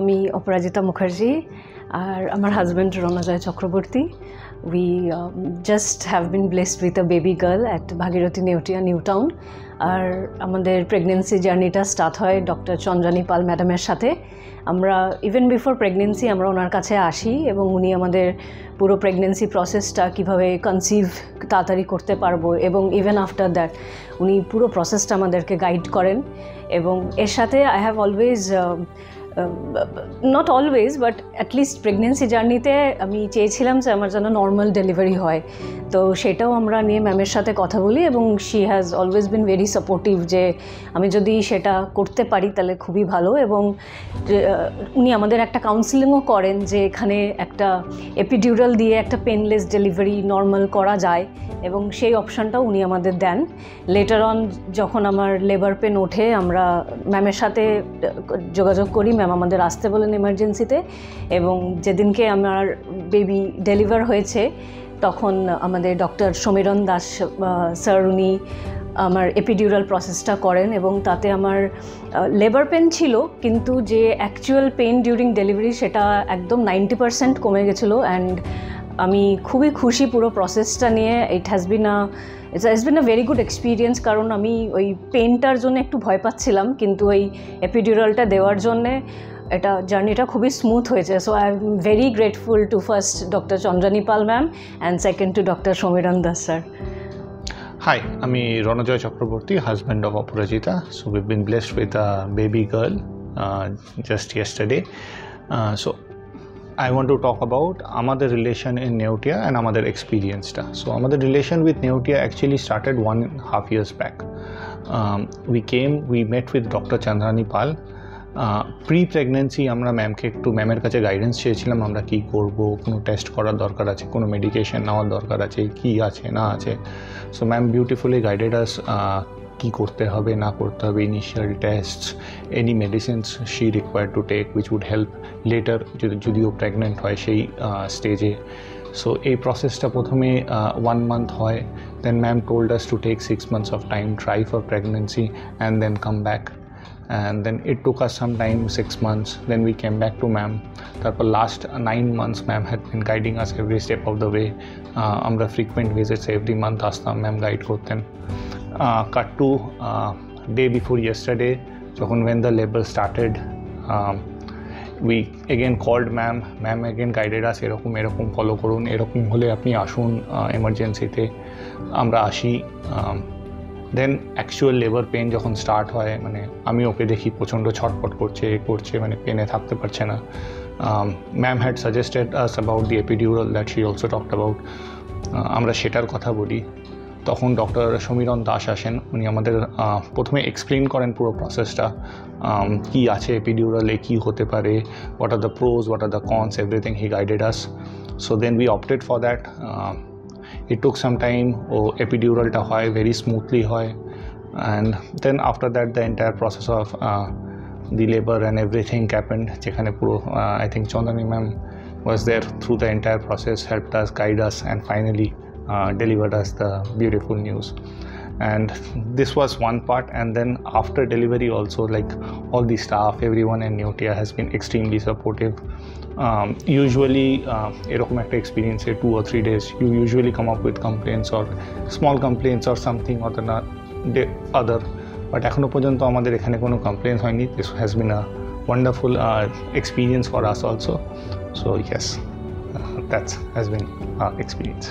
আমি অপরাজিতা মুখার্জি আর আমার husband Ranajoy Chakraborty. We just have been blessed with a baby girl at Bhagirathi Neutia, New Town. আর আমাদের pregnancy জার্নিটা start হয় ডক্টর চন্দ্রানী পাল ম্যাডামের সাথে। আমরা ইভেন বিফোর প্রেগনেন্সি আমরা ওনার কাছে আসি এবং উনি আমাদের পুরো প্রেগনেন্সি প্রসেসটা কীভাবে কনসিভ তাড়াতাড়ি করতে পারবো এবং ইভেন আফটার দ্যাট উনি পুরো প্রসেসটা আমাদেরকে গাইড করেন। এবং এর সাথে I have always not always but at least pregnancy জার্নিতে আমি চেয়েছিলাম যে আমার যেন নর্মাল ডেলিভারি হয়, তো সেটাও আমরা নিয়ে ম্যামের সাথে কথা বলি এবং she has always been very supportive যে আমি যদি সেটা করতে পারি তাহলে খুবই ভালো। এবং উনি আমাদের একটা কাউন্সিলিংও করেন যে এখানে একটা এপিডিউরাল দিয়ে একটা পেনলেস ডেলিভারি নর্মাল করা যায় এবং সেই অপশানটাও উনি আমাদের দেন। লেটার অন যখন আমার লেবার পেন ওঠে আমরা ম্যামের সাথে যোগাযোগ করি, ম্যাম আমাদের আসতে বলেন এমার্জেন্সিতে এবং যেদিনকে আমার বেবি ডেলিভার হয়েছে তখন আমাদের ডক্টর সমীরণ দাস স্যার উনি আমার এপিডিউরাল প্রসেসটা করেন এবং তাতে আমার লেবার পেন ছিল কিন্তু যে অ্যাকচুয়াল পেন ডিউরিং ডেলিভারি সেটা একদম 90% কমে গেছিলো। অ্যান্ড আমি খুবই খুশি পুরো প্রসেসটা নিয়ে। It has been a very good experience, কারণ আমি ওই পেনটার জন্য একটু ভয় পাচ্ছিলাম কিন্তু ওই এপিডিউরালটা দেওয়ার জন্যে এটা জার্নিটা খুবই স্মুথ হয়েছে। So I am very grateful to first doctor Chandrani Pal ma'am and second to doctor Samiran Das sir. Hi, I'm Ranajoy Chakraborty, husband of Aparajita. So we've been blessed with a baby girl just yesterday. So I want to talk about our relation in Neutia and our experience. So our relation with Neutia actually started 1.5 years back. We met with Dr. Chandrani Pal. Pre-pregnancy আমরা ম্যামের কাছে guidance চেয়েছিলাম আমরা কী করবো, কোনো test করার দরকার আছে, কোনো মেডিকেশন নেওয়ার দরকার আছে, কী আছে না আছে। So ma'am beautifully guided us কী করতে হবে না করতে হবে, initial test, any medicines she required to take which would help later যদিও প্রেগনেন্ট হয় সেই স্টেজে। সো এই প্রসেসটা প্রথমে 1 month হয়, then ma'am told us to take 6 months of time, try for pregnancy and then come back. And then it took us some time, 6 months, then we came back to ma'am. Tarpor last 9 months ma'am had been guiding us every step of the way. Amra frequent visits every month astam, ma'am guide korten. Cut to day before yesterday, when the labor started, we again called ma'am again guided us erokom follow korun, erokom hole apni ashun emergency te, amra ashi। Then actual labour pain যখন start হয় মানে আমি ওকে দেখি প্রচণ্ড ছটফট করছে মানে পেনে থাকতে পারছে না। Ma'am had suggested us about the epidural that she also talked about. আমরা সেটার কথা বলি, তখন ডক্টর সমীরণ দাস আসেন, উনি আমাদের প্রথমে এক্সপ্লেন করেন পুরো প্রসেসটা, কী আছে এপিডিউরালে, কী হতে পারে, what are the pros, what are the cons, everything he guided us. So then we opted for that. It took some time, epidural ta hoy very smoothly hoy, and then after that the entire process of the labor and everything happened. Jekhane puro I think Chandrani ma'am was there through the entire process, helped us, guide us, and finally delivered us the beautiful news. And this was one part, and then after delivery also, like all the staff, everyone in Neutia has been extremely supportive. Usually এরকম একটা এক্সপিরিয়েন্সে 2 or 3 days you usually come up with complaints or small complaints or something or the other, but এখনো পর্যন্ত আমাদের এখানে কোনো compliance হয়নি। This has been a wonderful experience for us also. So yes, that has been our experience.